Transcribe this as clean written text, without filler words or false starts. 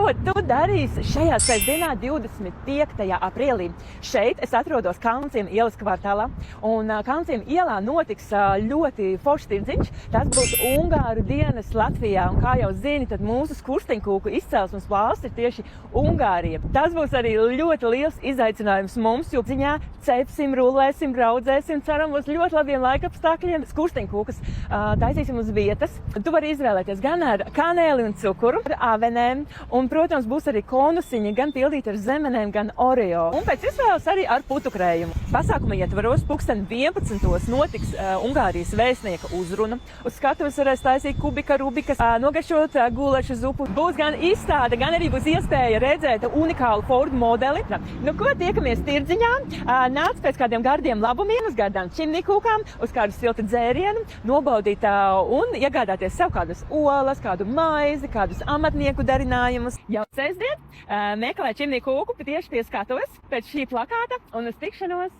ko tu darīsi šajā sestdienā, 25. aprīlī? Šeit es atrodos Kalnciem ielas kvartālā, un Kalnciem ielā notiks ļoti foršs tirdziņš. Tas būs Ungāru dienas Latvijā, un kā jau zini, tad mūsu skursteņkūku izcelsmes valsts ir tieši Ungārija. Tas būs arī ļoti liels izaicinājums mums, jo ziņā cepsim, rulēsim, braudzēsim, ceram uz ļoti labiem laikapstākļiem. Skursteņkūkas taisīsim uz vietas. Tu vari izvēlēties gan ar kanēli un cukuru, ar avenēm, un, protams, būs arī konusiņi, gan pildīti ar zemenēm, gan oreo. Un pēc izvēles arī ar putukrējumu. Pasākuma ietvaros 11. notiks Ungārijas vēstnieka uzruna. Uz skatuves varēs taisīt kubika, rubikas, nogaršot gulašu zupu. Būs gan izstāde, gan arī būs iespēja redzēt unikālu Ford modeli. Nu, ko tiekamies tirdziņā? Nāc pēc kādiem gardiem labumiem, uz gardām čimnikūkām, uz kādu siltu dzērienu, nobaudīt un iegādāties sev kādas olas, kādu maizi, kādus amatnieku darinājumus. Jau sestdien meklē čimnikūku tieši pie skatuves pēc šī plakāta un uz tikšanos!